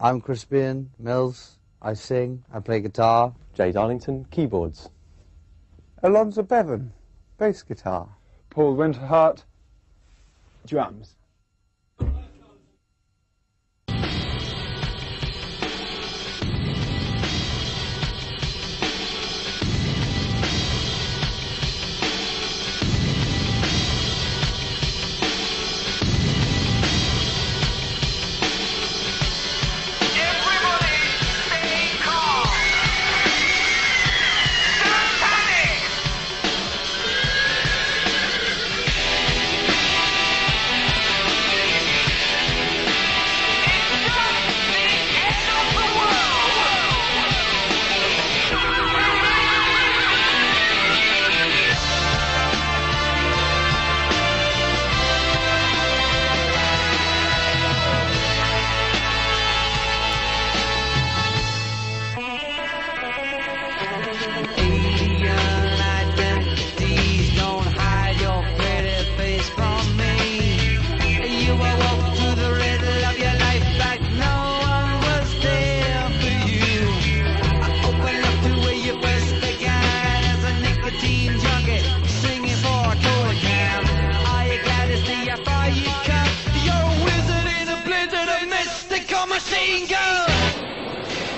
I'm Crispian Mills. I sing, I play guitar. Jay Darlington, keyboards. Alonzo Bevan, bass guitar. Paul Winterhart, drums.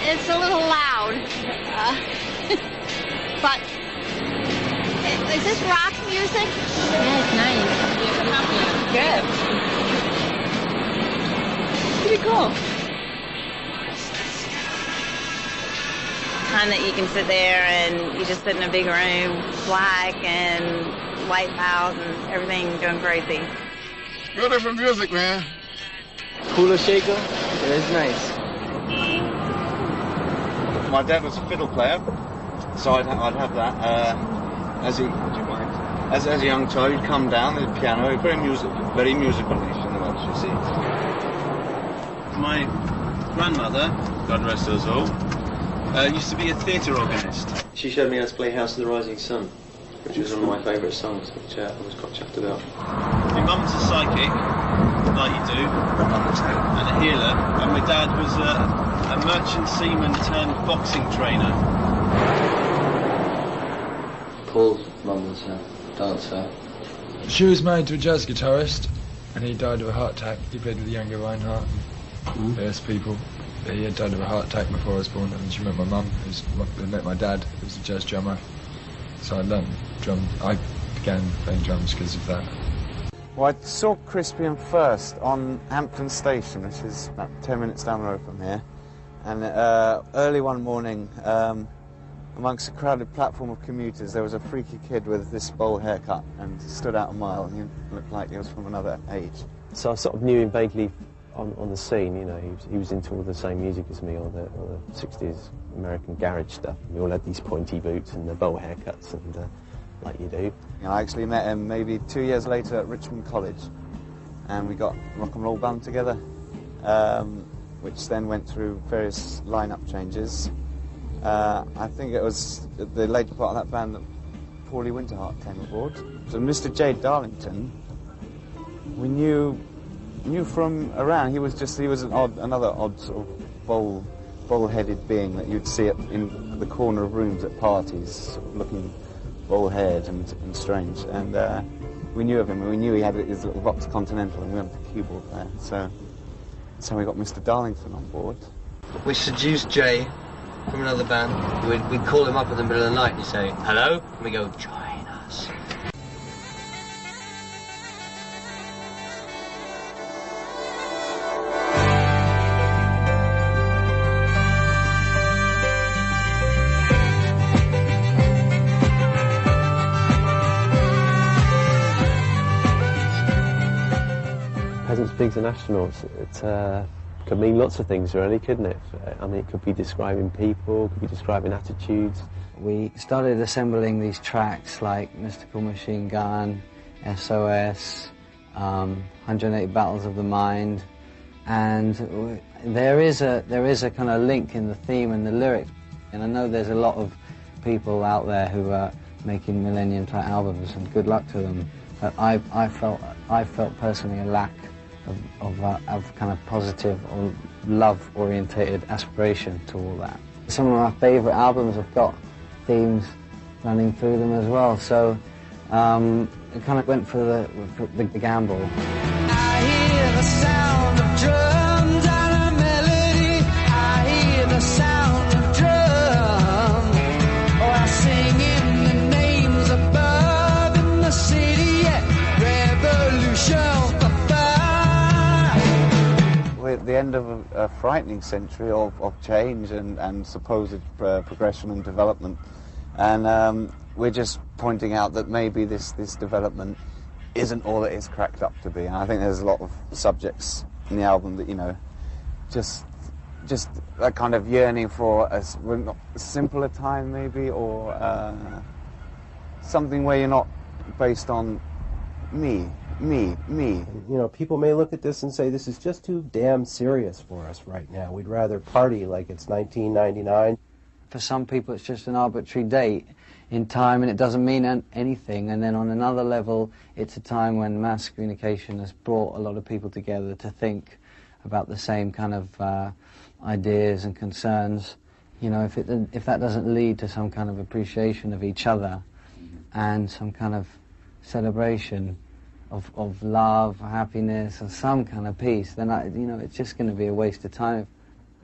It's a little loud, but is this rock music? Yeah, it's nice. Good. Pretty cool. Time that you can sit there and you just sit in a big room, black and lights out and everything going crazy. Beautiful music, man. Kula shaker, it is nice. My dad was a fiddle player, so I'd have that. As a young child, he'd come down the piano, very musical niche in the Welsh, you see. My grandmother, God rest her soul, used to be a theatre organist. She showed me how to play House of the Rising Sun, which was one of my favourite songs, which I was quite chuffed about. My mum's a psychic, like you do, and a healer, and my dad was a merchant seaman turned boxing trainer. Paul's mum was a dancer. She was married to a jazz guitarist, and he died of a heart attack. He played with the younger Reinhardt and various people. He had died of a heart attack before I was born, and she met my mum, who met my dad, who was a jazz drummer. So I learned drum. I began playing drums because of that. Well, I saw Crispian first on Hampton Station, which is about 10 minutes down the road from here. And early one morning, amongst a crowded platform of commuters, there was a freaky kid with this bowl haircut and stood out a mile, and he looked like he was from another age. So I sort of knew him vaguely on the scene, you know. He was into all the same music as me, all the 60s American garage stuff. We all had these pointy boots and the bowl haircuts, and like you do. And I actually met him maybe 2 years later at Richmond College, and we got rock and roll band together, which then went through various lineup changes. I think it was the later part of that band that Paulie Winterhart came aboard. So Mr. Jay Darlington, we knew from around. He was another odd sort of bowl-headed being that you'd see in the corner of rooms at parties, sort of looking bowl-haired and strange. And we knew of him, and we knew he had his little Vox Continental, and we wanted a keyboard player. So we got Mr. Darlington on board. We seduced Jay from another band. We'd call him up in the middle of the night and he'd say, hello? And we go, join us. Peasants, pigs and astronauts, it could mean lots of things really, couldn't it? I mean, it could be describing people, it could be describing attitudes. We started assembling these tracks like Mystical Machine Gun, SOS, 108 Battles of the Mind, and there is a kind of link in the theme and the lyrics. And I know there's a lot of people out there who are making Millennium type albums, and good luck to them. But I felt personally a lack of kind of positive or love-orientated aspiration to all that. Some of my favourite albums have got themes running through them as well, so it kind of went for the gamble. I hear the sound of drums and a melody. I hear the sound of drums. Oh, I sing in the names above in the city. Yeah, revolution for fire. We're at the end of a frightening century of change and supposed progression and development, and we're just pointing out that maybe this development isn't all that it's cracked up to be. And I think there's a lot of subjects in the album that, you know, just that kind of yearning for a simpler time maybe, or something where you're not based on me. You know, people may look at this and say, this is just too damn serious for us right now. We'd rather party like it's 1999. For some people it's just an arbitrary date in time and it doesn't mean anything, and then on another level it's a time when mass communication has brought a lot of people together to think about the same kind of ideas and concerns. You know, if that doesn't lead to some kind of appreciation of each other and some kind of celebration of love, happiness, and some kind of peace, then you know, it's just going to be a waste of time.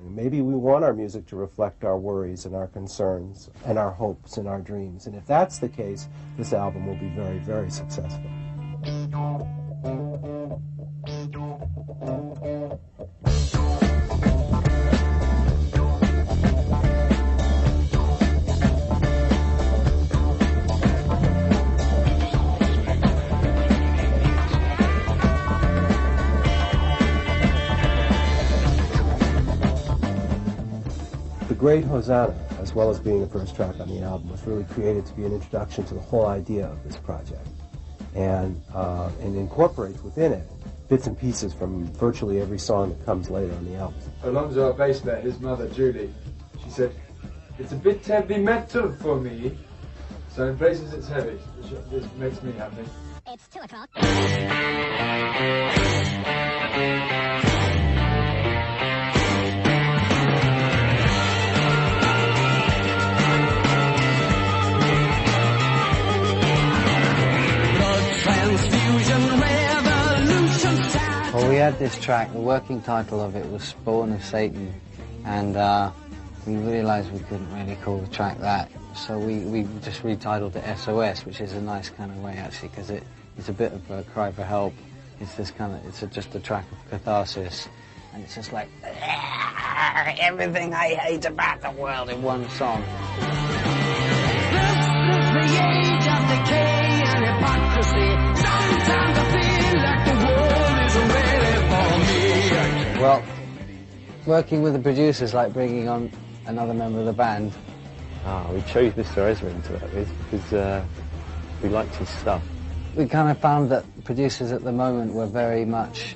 Maybe we want our music to reflect our worries and our concerns and our hopes and our dreams. And if that's the case, this album will be very, very successful. The Great Hosanna, as well as being the first track on the album, was really created to be an introduction to the whole idea of this project, and incorporates within it bits and pieces from virtually every song that comes later on the album. Alonso, our bass player, his mother Julie, she said, "It's a bit heavy metal for me, so in places it's heavy, which makes me happy." It's 2 o'clock. Well, we had this track, the working title of it was Spawn of Satan, and we realised we couldn't really call the track that, so we just retitled it SOS, which is a nice kind of way actually, because it's a bit of a cry for help. It's this kind of, just a track of catharsis, and it's just like everything I hate about the world in one song. This is the age of decay and hypocrisy. Sometimes I feel like the world isn't ready for me. Well, working with the producers, like bringing on another member of the band. We chose Mr. Ezra into that because we liked his stuff. We kind of found that producers at the moment were very much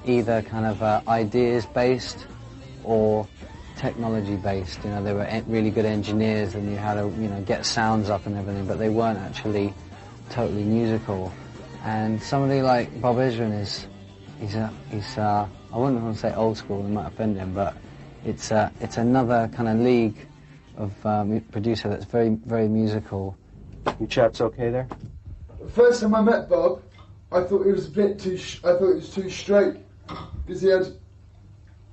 either kind of ideas-based or technology-based. You know, they were really good engineers and knew how to, you know, get sounds up and everything, but they weren't actually totally musical. And somebody like Bob Ezrin he's I wouldn't want to say old school, it might offend him, but it's another kind of league of producer that's very, very musical. You chaps okay there? The first time I met Bob, I thought he was a bit too. I thought he was too straight because he had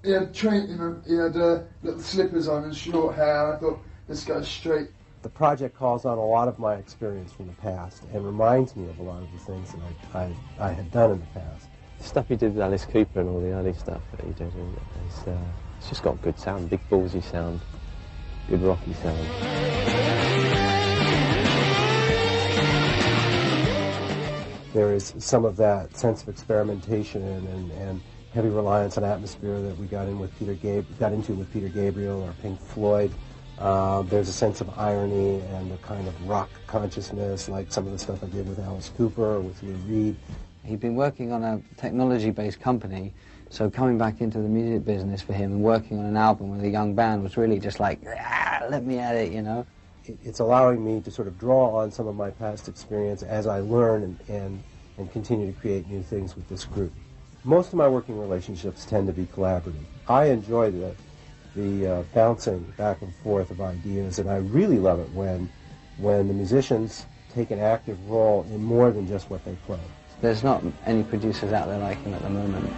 little slippers on and short hair. I thought this guy's straight. The project calls on a lot of my experience from the past and reminds me of a lot of the things that I had done in the past. The stuff he did with Alice Cooper and all the early stuff that he did, it's just got good sound, big ballsy sound, good rocky sound. There is some of that sense of experimentation and heavy reliance on atmosphere that we got into with Peter Gabriel or Pink Floyd. There's a sense of irony and a kind of rock consciousness, like some of the stuff I did with Alice Cooper or with Lou Reed. He'd been working on a technology-based company, so coming back into the music business for him and working on an album with a young band was really just like, let me at it, you know. It's allowing me to sort of draw on some of my past experience as I learn and continue to create new things with this group. Most of my working relationships tend to be collaborative. I enjoy the bouncing back and forth of ideas, and I really love it when the musicians take an active role in more than just what they play. There's not any producers out there like him at the moment.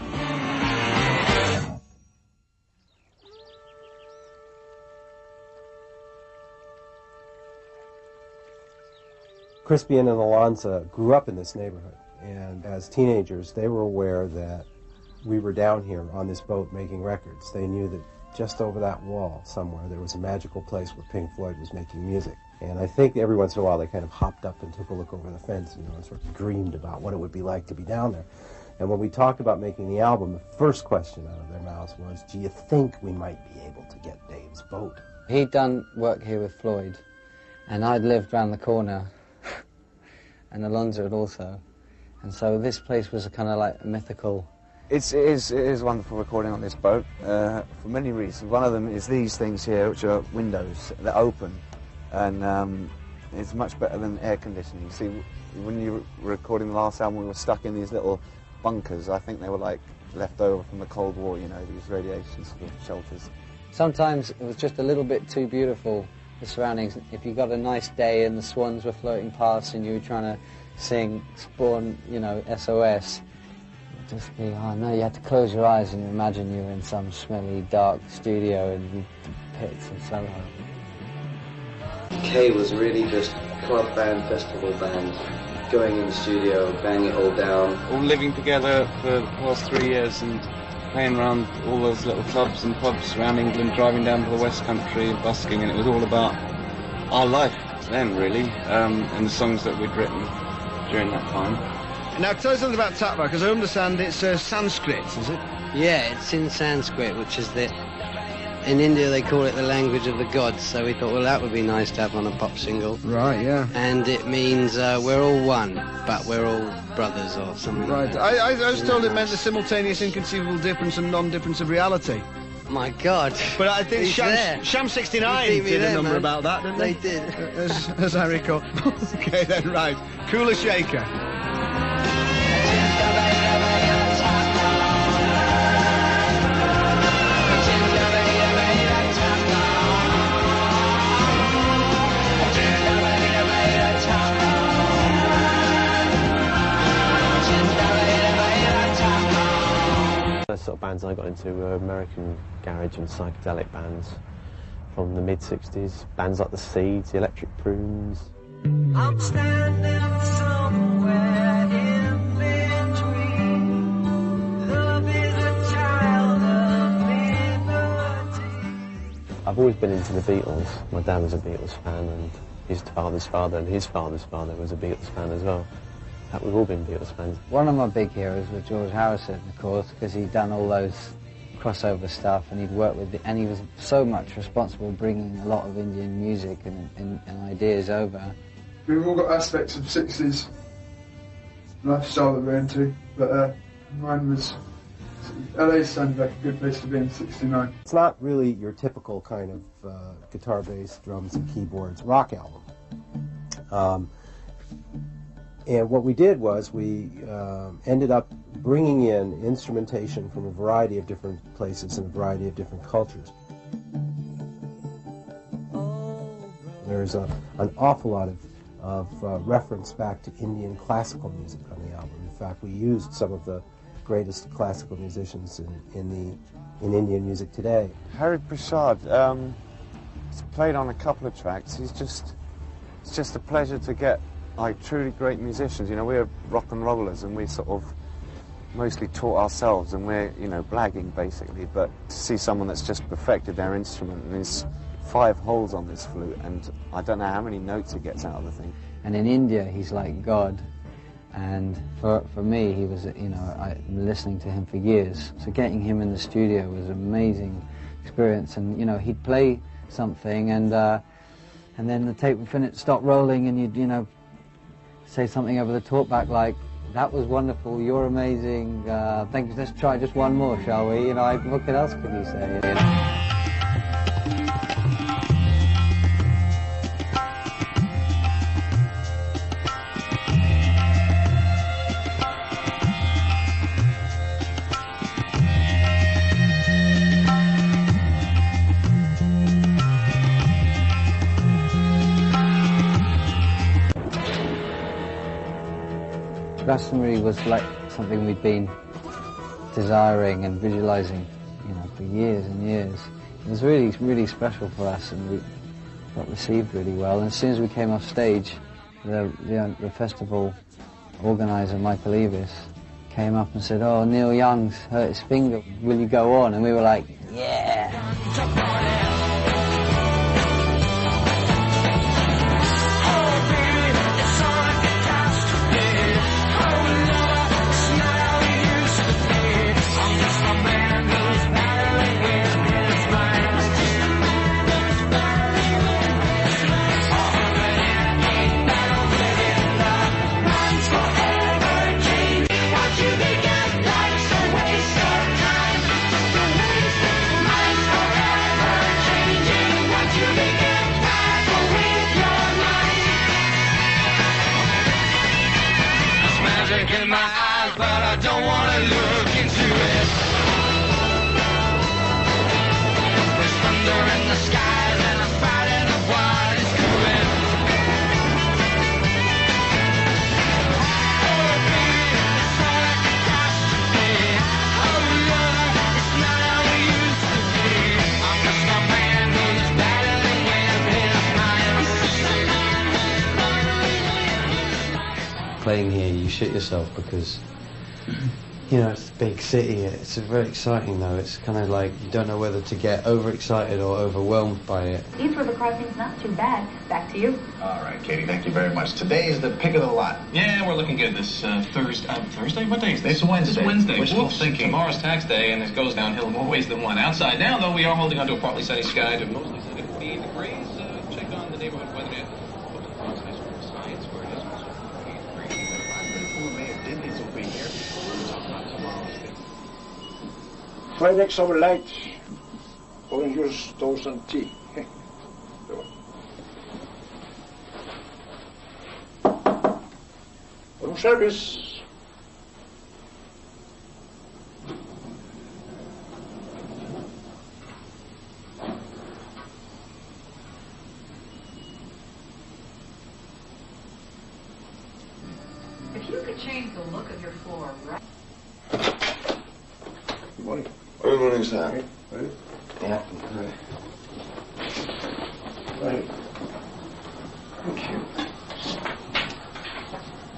Crispian and Alonza grew up in this neighborhood, and as teenagers they were aware that we were down here on this boat making records. They knew that just over that wall somewhere there was a magical place where Pink Floyd was making music. And I think every once in a while they kind of hopped up and took a look over the fence, you know, and sort of dreamed about what it would be like to be down there. And when we talked about making the album, the first question out of their mouths was, do you think we might be able to get Dave's boat? He'd done work here with Floyd, and I'd lived round the corner, and Alonza had also. And so this place was a kind of like a mythical... It is wonderful recording on this boat for many reasons. One of them is these things here, which are windows that open, and it's much better than air conditioning. See, when you were recording the last album, we were stuck in these little bunkers. I think they were like left over from the Cold War, you know, these radiation sort of shelters. Sometimes it was just a little bit too beautiful, the surroundings. If you got a nice day and the swans were floating past and you were trying to sing Spawn, you know, SOS, just be, oh no, you had to close your eyes and imagine you were in some smelly, dark studio in pits in Soho. K was really just club band, festival band, going in the studio, banging it all down. All living together for the past 3 years and playing around all those little clubs and pubs around England, driving down to the West Country, busking, and it was all about our life then, really, and the songs that we'd written during that time. Now, tell us something about Tatva, because I understand it's Sanskrit, is it? Yeah, it's in Sanskrit, which is in India they call it the language of the gods, so we thought, well, that would be nice to have on a pop single. Right, yeah. And it means we're all one, but we're all brothers or something right. like that. I was told it meant the simultaneous inconceivable difference and non-difference of reality. My God. But I think Sham 69 did a number about that, didn't they? They did. As I recall. Okay, then, right. Kula Shaker. The sort of bands I got into were American garage and psychedelic bands from the mid-60s. Bands like the Seeds, the Electric Prunes. I'm standing somewhere in between. Love is a child of liberty. I've always been into the Beatles. My dad was a Beatles fan, and his father's father and his father's father was a Beatles fan as well. We've all been Beatles fans. One of my big heroes was George Harrison, of course, because he'd done all those crossover stuff and he'd worked with and he was so much responsible bringing a lot of Indian music and ideas over. We've all got aspects of 60s lifestyle that we're into, but mine was... LA sounded like a good place to be in '69. It's not really your typical kind of guitar, bass, drums, and keyboards rock album. And what we did was we ended up bringing in instrumentation from a variety of different places and a variety of different cultures. There's an awful lot of reference back to Indian classical music on the album. In fact, we used some of the greatest classical musicians in Indian music today. Hari Prasad, he's played on a couple of tracks. It's just a pleasure to get like truly great musicians. You know, we're rock and rollers and we sort of mostly taught ourselves and we're, you know, blagging basically, but to see someone that's just perfected their instrument and there's 5 holes on this flute and I don't know how many notes it gets out of the thing. And in India he's like God, and for me he was, you know, I've been listening to him for years, so getting him in the studio was an amazing experience. And you know, he'd play something and then the tape would stop rolling and you'd, you know, say something over the talkback like, that was wonderful, you're amazing, thank you, let's try just one more, shall we? You know, what else could you say? You know? Glastonbury was like something we'd been desiring and visualizing, you know, for years and years. It was really, really special for us, and we got received really well. And as soon as we came off stage, the festival organizer, Michael Eavis, came up and said, "Oh, Neil Young's hurt his finger. Will you go on?" And we were like, "Yeah." In my eyes, but I don't want to look into it. There's thunder in the skies and I'm fighting of what is coming. Oh, baby, it's all like a catastrophe. Oh, Lord, it's not how we used to be. I'm just a man who's battling with his mind. Playing here, you shit yourself because, you know, it's a big city. It's very exciting though. It's kind of like you don't know whether to get overexcited or overwhelmed by it. These were the crossings, not too bad. Back to you. All right, Katie, thank you very much. Today is the pick of the lot. Yeah, we're looking good this Thursday? What day is this? It's Wednesday. It's Wednesday. Wishful Whoops. thinking. Tomorrow's tax day, and it goes downhill in more ways than one. Outside now, though, we are holding onto a partly sunny sky to mostly sunny 48 degrees. Check on the neighborhood weather at Bronx High School of Science, where it is also 48 degrees. Mayor Dinley's will be here. We'll talk about tomorrow's thing. FedEx Overlight, Orange 2010. Room service. If you could change the look of your floor, right? Good morning. Good morning, sir. Ready? Yeah. Right. Thank you.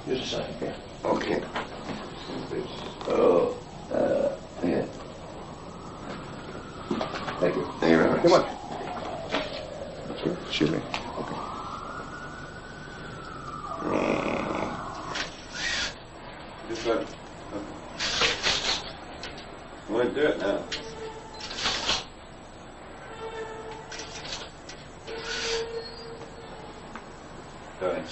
Just a second, okay? Okay. Yeah. Thank you. Thank you very much. Come on. That's good. Excuse me. Okay. Just let. I'm going to do it now. Go ahead.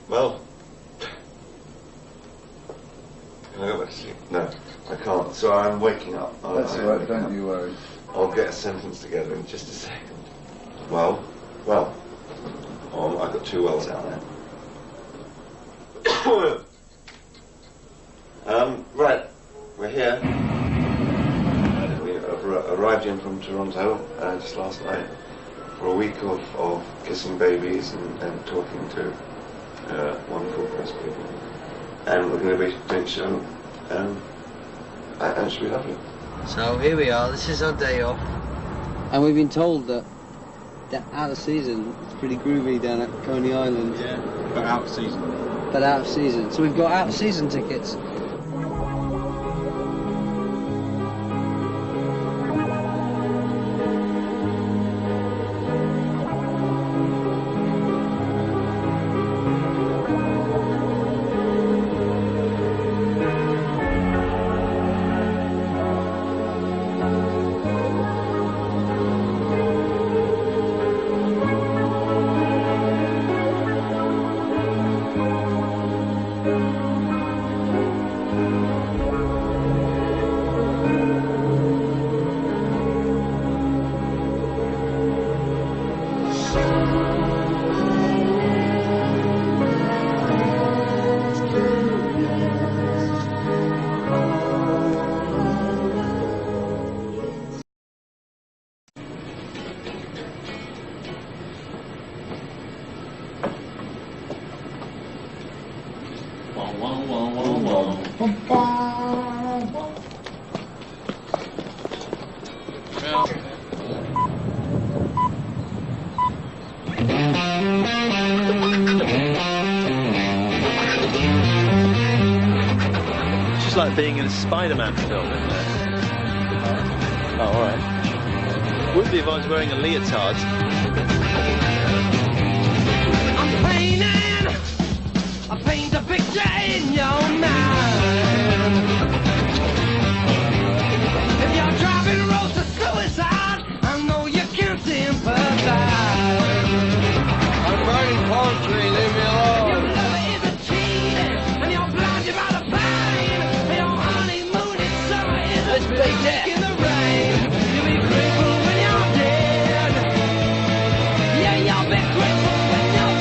Well, can I go back to sleep? No, I can't. So I'm waking up. That's all right, don't you worry. I'll get a sentence together in just a second. Well, I've got 2 wells out there. Right, we're here. We arrived in from Toronto just last night for a week of kissing babies and talking to wonderful press people. And we're going to be doing a show, and it should be lovely. So here we are. This is our day off, and we've been told that out of season it's pretty groovy down at Coney Island. Yeah, but out of season. But out of season, so we've got out of season tickets. It's just like being in a Spider-Man film, isn't it? Oh, alright. Wouldn't be if I was wearing a leotard. I'm painting, I paint a picture in your mind. If you're driving roads to suicide, I know you can sympathize. I'm writing poetry, leave me alone. Your love is a cheat, and you're blinded by the pain. Your honeymoon is summer is a picnic in the rain. You'll be grateful when you're dead. Yeah, you'll be grateful when you're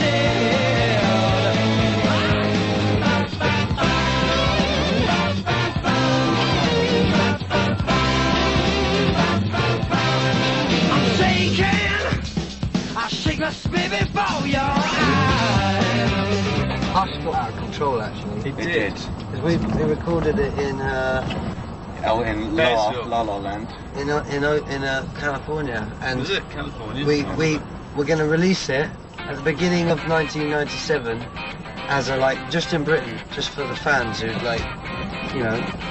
I'm shaking, I shake the spit before your eyes. Us got out of control, actually. It did. Because we recorded it in in La La Land. in California, and Was it California? we were going to release it at the beginning of 1997 as a just in Britain, just for the fans who'd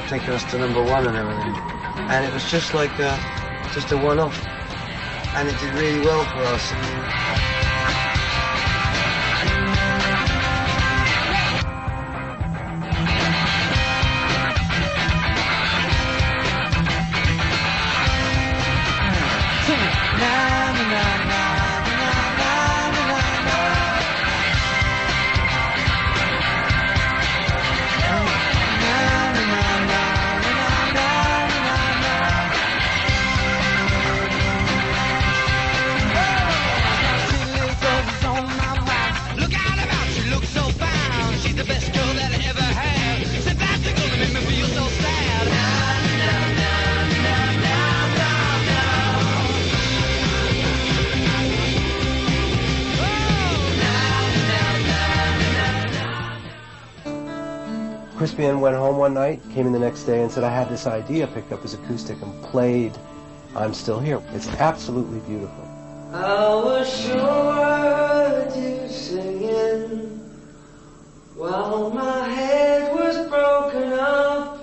taken us to #1 and everything, and it was just a one-off, and it did really well for us. Crispian went home one night, came in the next day and said, I had this idea, picked up his acoustic and played I'm Still Here. It's absolutely beautiful. I was sure you singing while my head was broken up,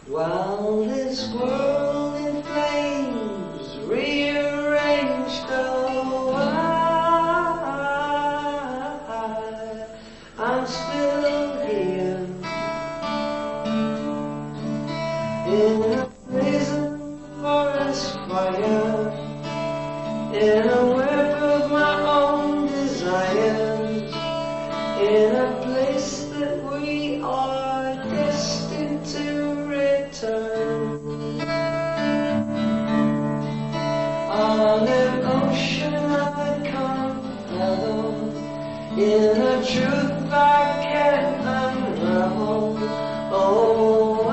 while this world in flames rearranged. Oh, I'm still here in a prison forest fire, in a web of my own desires, in a place that we are destined to return. On an ocean I can't fathom, in a truth I can't unravel. Oh,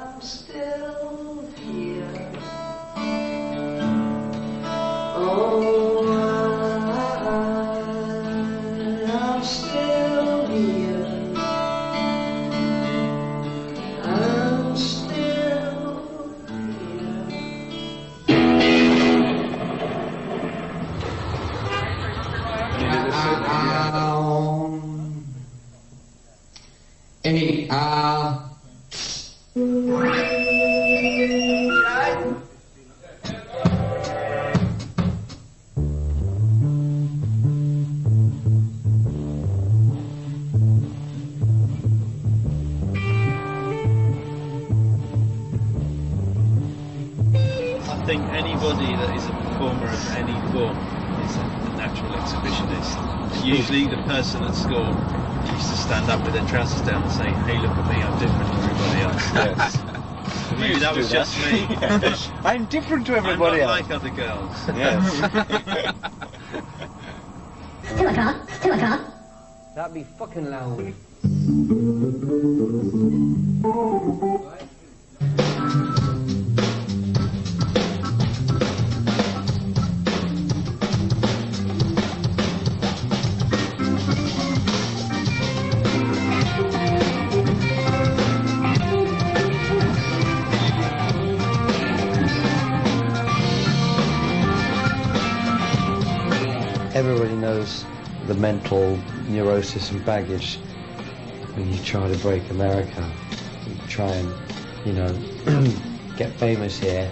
I'm still here. Oh, I'm still here. I'm still I think anybody that is a performer of any form is a natural exhibitionist. Usually the person at school used to stand up with their trousers down and say, hey, look at me, I'm different to everybody else. Yes. Maybe that was just me. Yes. I'm different to everybody I'm not else. like other girls. Yes. 2 o'clock, 2 o'clock. That'd be fucking loud. everybody knows the mental neurosis and baggage when you try to break America. You try and, you know, get famous here.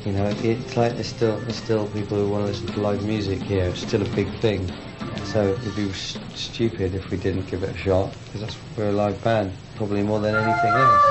You know, it's like there's still people who want to listen to live music here. It's still a big thing. So it'd be stupid if we didn't give it a shot, because we're a live band, probably more than anything else.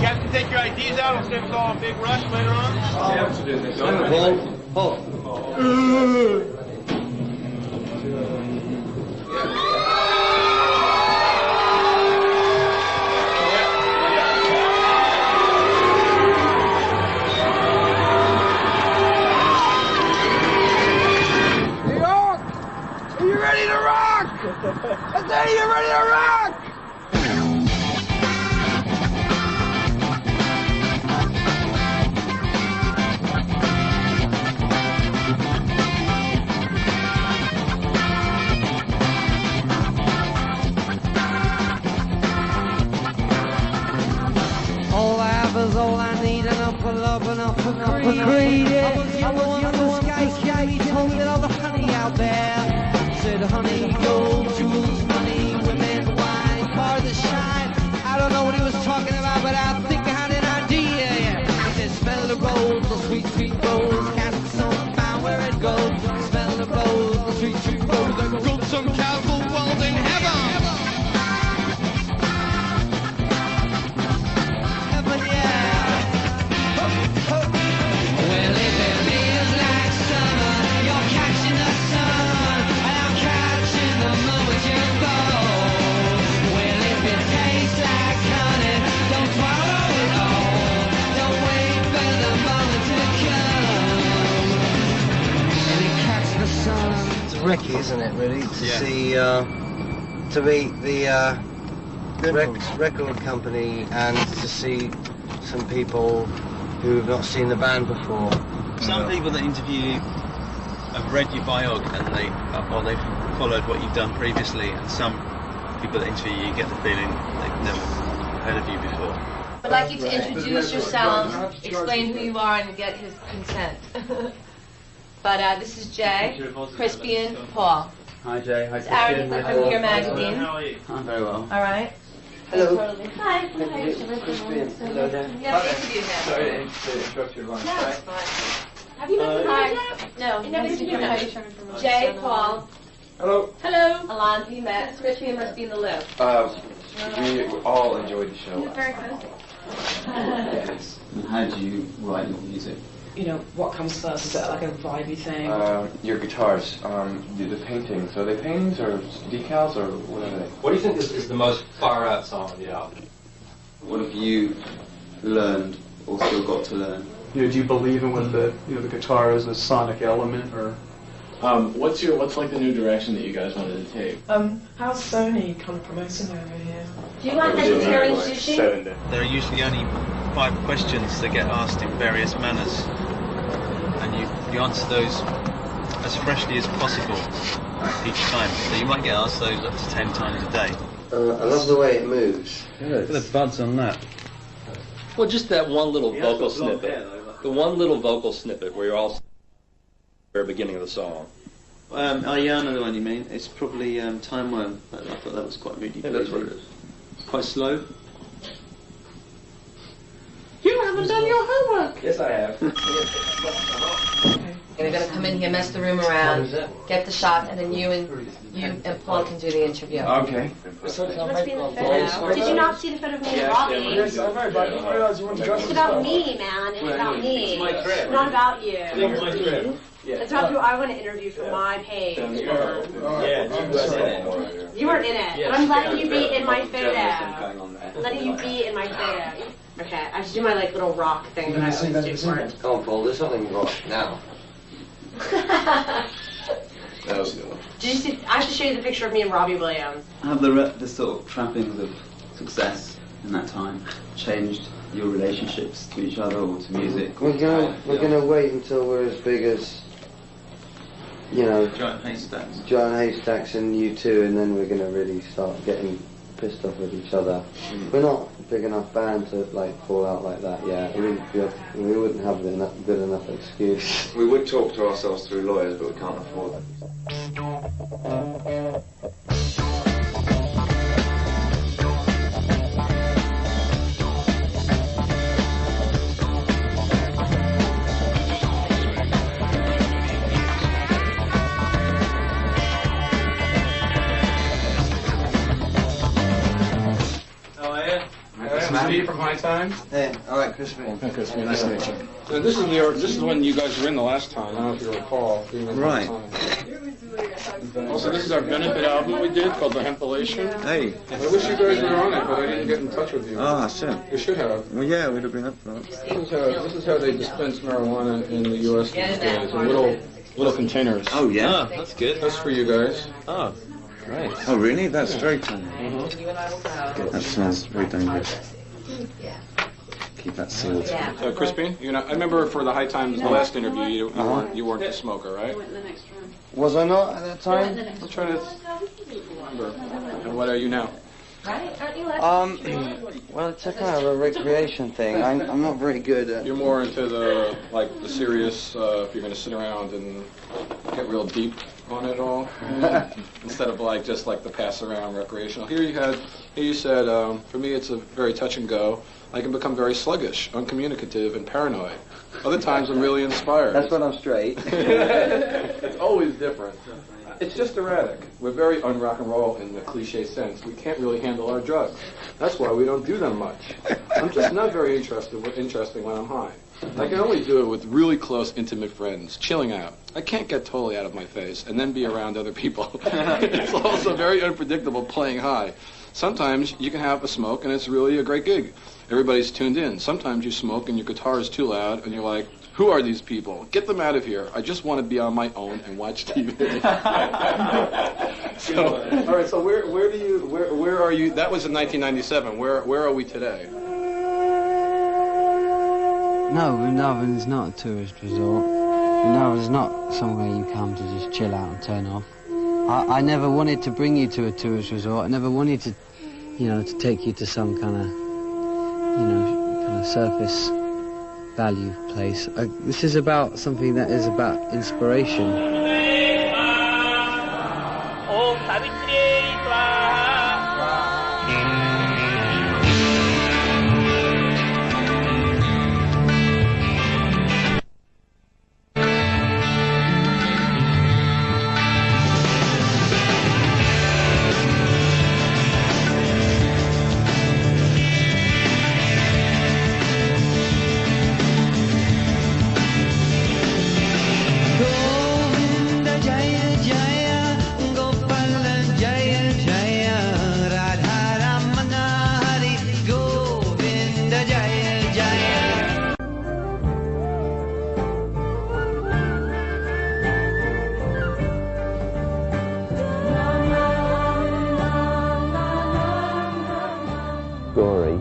Captain, take your IDs out. We'll save us all a big rush later on. New York, are you ready to rock? I say you're ready to rock. All I have is all I need, and I'll put love and I'll put greed. I was young and sky, he told me that all the honey out there said honey, gold, jewels, money, women, wine, cars that shine. I don't know what he was talking about, but I think I had an idea. Yeah. He said, smell the rose, the sweet, sweet rose, cast the sun, find where it goes. Smell the rose, the sweet, sweet rose, and build some castle walls in heaven. Ricky, isn't it, really, to see, to meet the record company and to see some people who've not seen the band before. Some people that interview you have read your biog and they've followed what you've done previously, and some people that interview you get the feeling they've never heard of you before. I'd like you to introduce yourself, explain who you are, and get his consent. But this is Jay, Crispian, Paul. Hi Jay, hi It's Aaron from your magazine. How are you? I'm very well. All right. Hello. Hi. Hello there. Yes, interview him. Sorry to interrupt your lunch, No, right? it's fine. Have you met him yet? No. You never interviewed him. Jay, Paul. Hello. Hello. Alon, you met. Crispian must be in the loop. We all enjoyed the show. Very cozy. Yes. And how do you write your music? You know, what comes first? Is it like a vibey thing? Your guitars, the paintings. Are they paintings or decals or what are they? What do you think is the most far-out song on the album? What have you learned or still got to learn? Do you believe in what the guitar is a sonic element, or? What's like the new direction that you guys wanted to take? How's Sony kind of promoting over here? Do you like vegetarian sushi? There are usually only 5 questions that get asked in various manners, and you answer those as freshly as possible each time. So you might get asked those up to 10 times a day. I love the way it moves. Look at the buds on that. Well, just that one little vocal snippet. The one little vocal snippet where you're all at the very beginning of the song. Ayana, the one you mean, it's probably Time Worm. I thought that was quite moody. Yeah, that's what it is. Quite slow. You haven't done your homework. Yes, I have. Okay. They're going to come come in here, mess the room around, get the shot, and then you and Paul can do the interview. Okay. Did you not see the photo of me and Robbie? Yes, I know, but I didn't realise you wanted to dress It's about me, man. It's about me. It's not about you. It's about who I want to interview for my page. You weren't in it, but I'm letting you be in my photo. I'm letting you be in my photo. Okay, I should do my like little rock thing that I always do for it. Come on, Paul, do something rock now. That was good. Did you see? I should show you the picture of me and Robbie Williams. Have the sort of trappings of success in that time changed your relationships to each other or to music? We're gonna wait until we're as big as, you know, Giant Haystacks and U2, and then we're gonna really start getting pissed off with each other. We're not a big enough band to like fall out like that yet. We wouldn't have a good enough excuse. We would talk to ourselves through lawyers, but we can't afford it. Steve from High Times. Hey, all right, Crispin. Hey, Crispin, nice to meet you. So this is when you guys were in the last time. I don't know if you recall. Right. Also, this is our benefit album we did called The Hempilation. Hey. I wish you guys were on it, but I didn't get in touch with you. Ah, shit. You should have. Well, yeah, we'd have been up for that. This is how they dispense marijuana in the U.S. these days, in little containers. Oh, yeah? That's good. That's for you guys. Oh, great. Oh, really? That's very cool. That smells very dangerous. Keep that sealed. Crispin, I remember for the High Times, the last interview, you weren't a smoker, right? Was I not at that time? I'm trying to remember. And what are you now? Well, it's a kind of a recreation thing. I'm not very good at... You're more into the serious, if you're going to sit around and get real deep on it all, instead of just the pass around recreational. Here you said, for me it's a very touch and go. I can become very sluggish, uncommunicative, and paranoid. Other times I'm really inspired. That's when I'm straight. It's always different. It's just erratic. We're very un-rock and roll in the cliche sense. We can't really handle our drugs. That's why we don't do them much. I'm just not very interesting when I'm high. I can only do it with really close, intimate friends, chilling out. I can't get totally out of my face and then be around other people. It's also very unpredictable playing high. Sometimes you can have a smoke and it's really a great gig. Everybody's tuned in. Sometimes you smoke and your guitar is too loud and you're like, who are these people? Get them out of here. I just want to be on my own and watch TV. All right, so where are you? That was in 1997. Where are we today? No, Vrindavan is not a tourist resort. Vrindavan is not somewhere you come to just chill out and turn off. I never wanted to bring you to a tourist resort. I never wanted to, to take you to some kind of surface value place. This is about something that is about inspiration.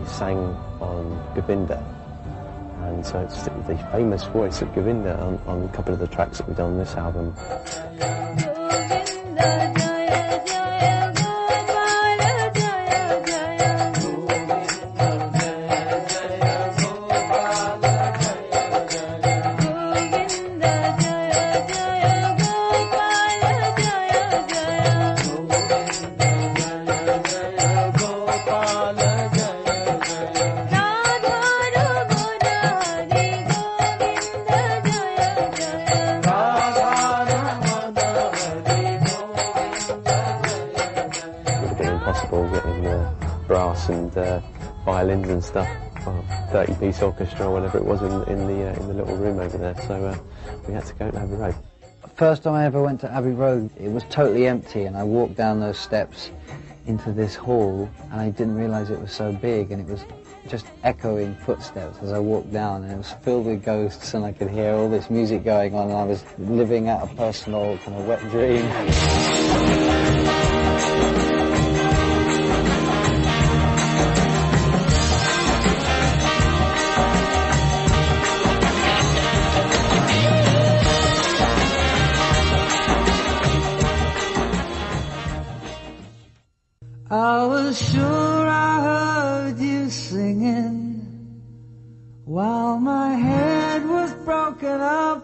Sang on Govinda, and so it's the famous voice of Govinda on a couple of the tracks that we've done on this album. Radha brass and violins and stuff, 30-piece orchestra or whatever it was in the little room over there. So we had to go to Abbey Road. First time I ever went to Abbey Road, it was totally empty, and I walked down those steps into this hall, and I didn't realise it was so big, and it was just echoing footsteps as I walked down, and it was filled with ghosts, and I could hear all this music going on, and I was living out a personal kind of wet dream. I was sure I heard you singing while my head was broken up,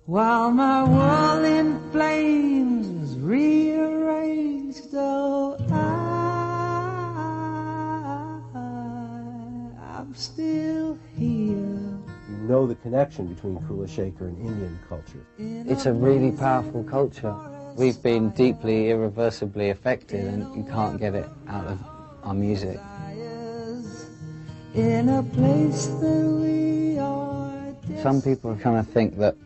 while my world in flames was rearranged. Oh, I'm still here. You know the connection between Kula Shaker and Indian culture. It's a really powerful culture. We've been deeply, irreversibly affected, and you can't get it out of our music. In a place that we are. Some people kind of think that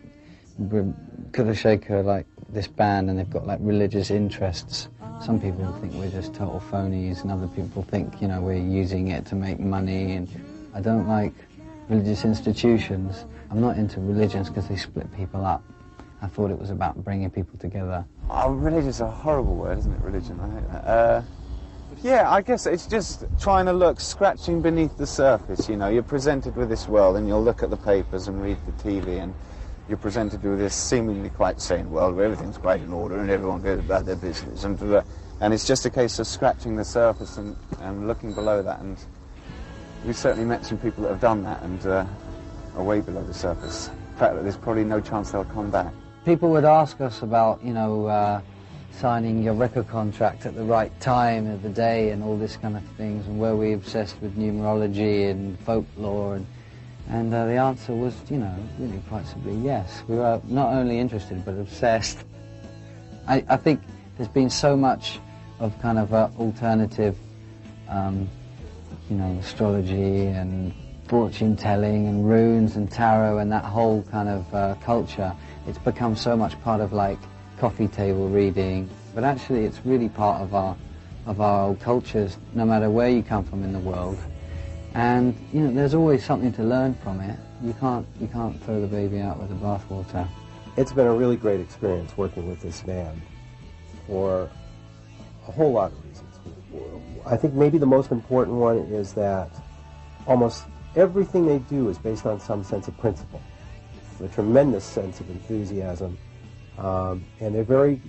Kula Shaker are like this band and they've got like religious interests. Some people think we're just total phonies, and other people think, you know, we're using it to make money. And I don't like religious institutions. I'm not into religions because they split people up. I thought it was about bringing people together. Oh, religion's a horrible word, isn't it, religion? I hate that. Yeah, I guess it's just trying to look, scratching beneath the surface, you know. You're presented with this world, and you'll look at the papers and read the TV, and you're presented with this seemingly quite sane world where everything's quite in order and everyone goes about their business. And it's just a case of scratching the surface and looking below that. And we've certainly met some people that have done that and are way below the surface. The fact that there's probably no chance they'll come back. People would ask us about, you know, signing your record contract at the right time of the day and all this kind of things, and were we obsessed with numerology and folklore, and the answer was, you know, really quite simply yes. We were not only interested but obsessed. I think there's been so much of kind of alternative, you know, astrology and fortune telling and runes and tarot and that whole kind of culture. It's become so much part of like coffee table reading, but actually it's really part of our old cultures, no matter where you come from in the world. And you know, there's always something to learn from it. You can't throw the baby out with the bathwater. It's been a really great experience working with this band for a whole lot of reasons. I think maybe the most important one is that almost everything they do is based on some sense of principle, a tremendous sense of enthusiasm, and they're very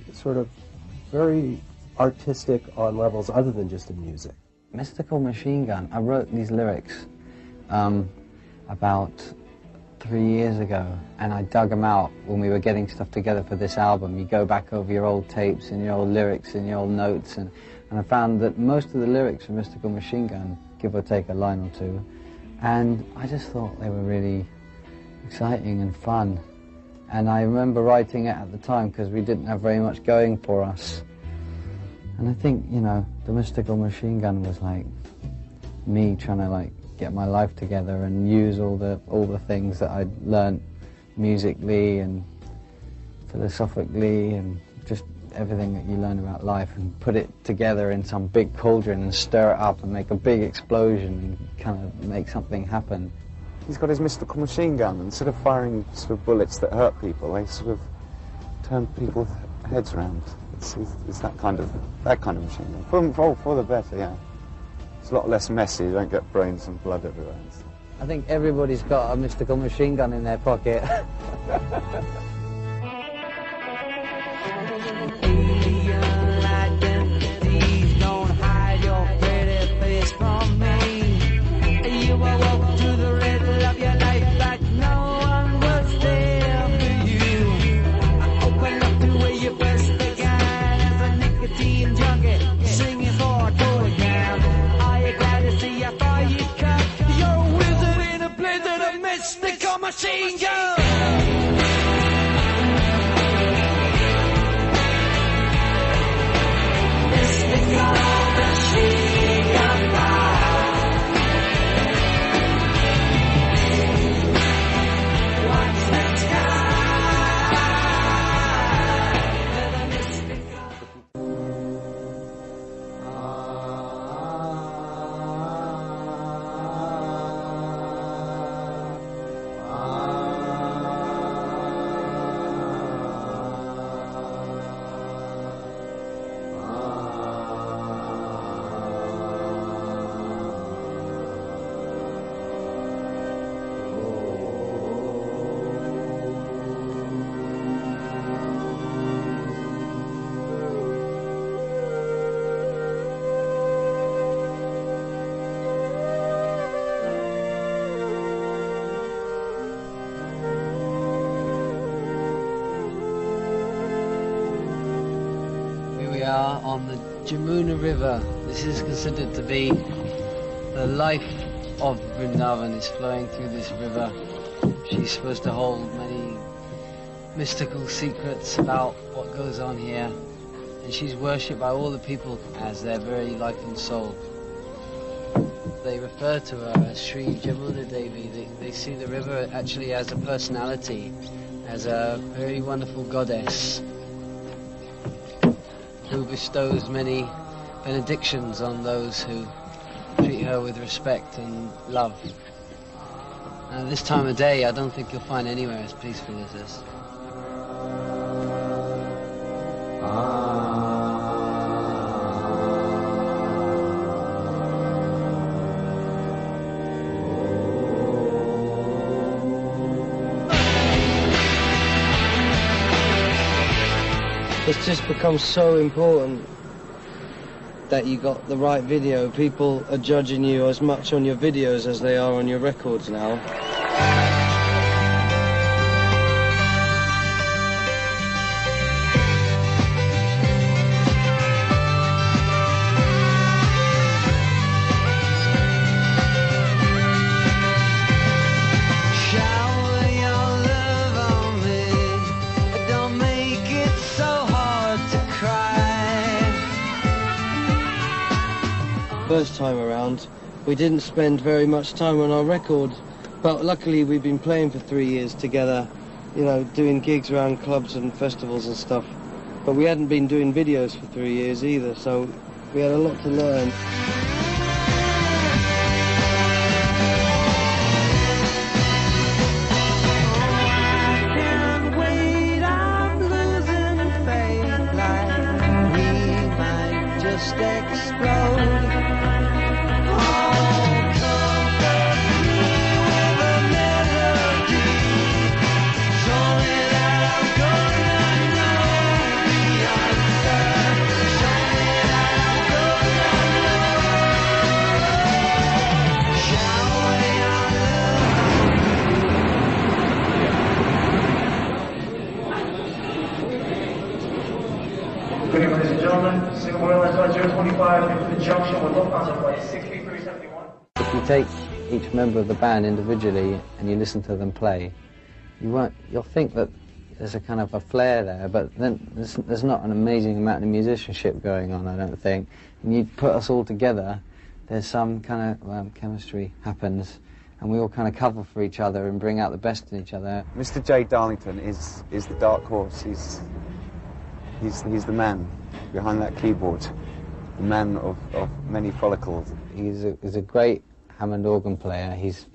artistic on levels other than just in music. Mystical Machine Gun, I wrote these lyrics about 3 years ago, and I dug them out when we were getting stuff together for this album. You go back over your old tapes and your old lyrics and your old notes, and I found that most of the lyrics for Mystical Machine Gun, give or take a line or two, and I just thought they were really exciting and fun. And I remember writing it at the time because we didn't have very much going for us. And I think, you know, the Mystical Machine Gun was like me trying to like get my life together and use all the things that I'd learnt musically and philosophically and just everything that you learn about life, and put it together in some big cauldron and stir it up and make a big explosion and kind of make something happen. He's got his mystical machine gun, and instead of firing sort of bullets that hurt people, they sort of turn people's heads around. It's that kind of machine gun. For the better, yeah. It's a lot less messy. You don't get brains and blood everywhere. I think everybody's got a mystical machine gun in their pocket. Don't hide your pretty face from me. You awoke to the riddle of your life like no one was there for you. Open up to where you first began as a nicotine junkie, singing for a toy down. Are you glad to see how far you come? You're a wizard in a blizzard of mystical machine gun. Mystical machine. on the Jamuna River. This is considered to be the life of Vrindavan is flowing through this river. She's supposed to hold many mystical secrets about what goes on here, and she's worshipped by all the people as their very life and soul. They refer to her as Sri Jamuna Devi. They see the river actually as a personality, as a very wonderful goddess who bestows many benedictions on those who treat her with respect and love. And this time of day, I don't think you'll find anywhere as peaceful as this. It's just become so important that you got the right video. People are judging you as much on your videos as they are on your records now. First time around, we didn't spend very much time on our record, but luckily we've been playing for 3 years together, you know, doing gigs around clubs and festivals and stuff. But we hadn't been doing videos for 3 years either, so we had a lot to learn. Just explode. Good evening, ladies and gentlemen. Singapore Airlines Flight 025 in conjunction with Lufthansa Flight 6371. If you take each member of the band individually and you listen to them play, you'll think that there's a kind of a flair there, but then there's not an amazing amount of musicianship going on, I don't think. And you put us all together, there's some kind of chemistry happens, and we all kind of cover for each other and bring out the best in each other. Mr. J. Darlington is the dark horse. He's the man behind that keyboard, the man of many follicles. He's a great Hammond organ player. He's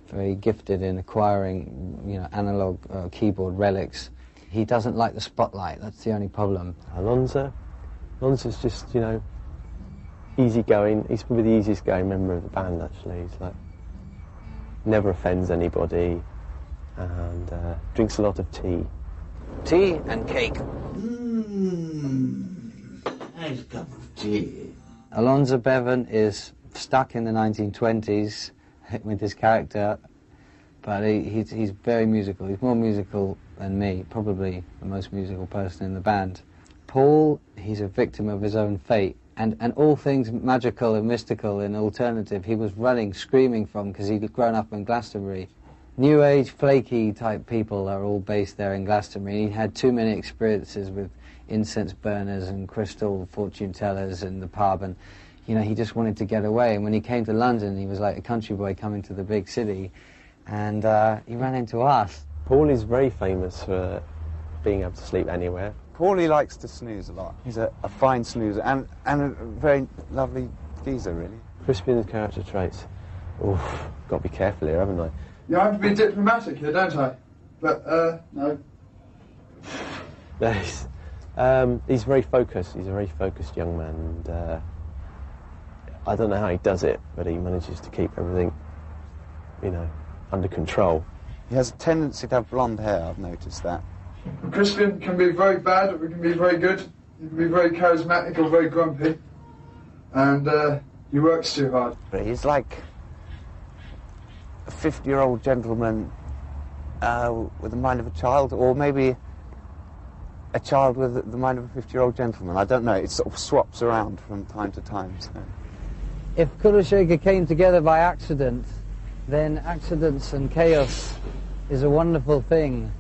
very gifted in acquiring, you know, analog keyboard relics. He doesn't like the spotlight. That's the only problem. Alonso's just, you know, easygoing. He's probably the easiest going member of the band, actually. He's like never offends anybody and drinks a lot of tea. Tea and cake. Nice cup of tea. Alonzo Bevan is stuck in the 1920s with his character, but he's very musical. He's more musical than me, probably the most musical person in the band. Paul, he's a victim of his own fate, and all things magical and mystical and alternative he was running, screaming from, because he'd grown up in Glastonbury. New Age, flaky type people are all based there in Glastonbury. He had too many experiences with incense burners and crystal fortune tellers in the pub, and you know, he just wanted to get away. And when he came to London, he was like a country boy coming to the big city, and he ran into us. Paul is very famous for being able to sleep anywhere. Paulie likes to snooze a lot. He's a fine snoozer and a very lovely geezer, really. Crispian's character traits. Oof, got to be careful here, haven't I? Yeah, I have to be diplomatic here, don't I? But, no. He's very focused. He's a very focused young man, and I don't know how he does it, but he manages to keep everything, you know, under control. He has a tendency to have blonde hair, I've noticed that. Crispian can be very bad, or he can be very good. He can be very charismatic or very grumpy. And he works too hard. He's like a 50-year-old gentleman with the mind of a child, or maybe a child with the mind of a 50-year-old gentleman. I don't know. It sort of swaps around from time to time. So. If Kula Shaker came together by accident, then accidents and chaos is a wonderful thing.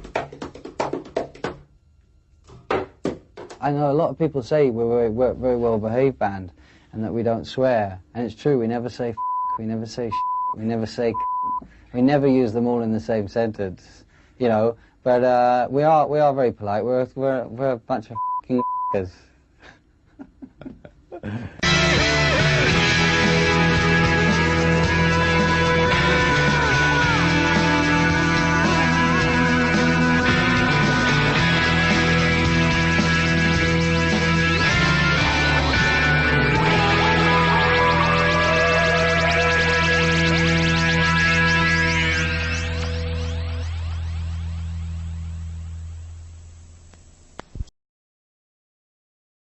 I know a lot of people say we're a very well-behaved band and that we don't swear, and it's true. We never say f***, we never say sh*, we never say c***, we never use them all in the same sentence, you know. But we are very polite. We're a bunch of f***ing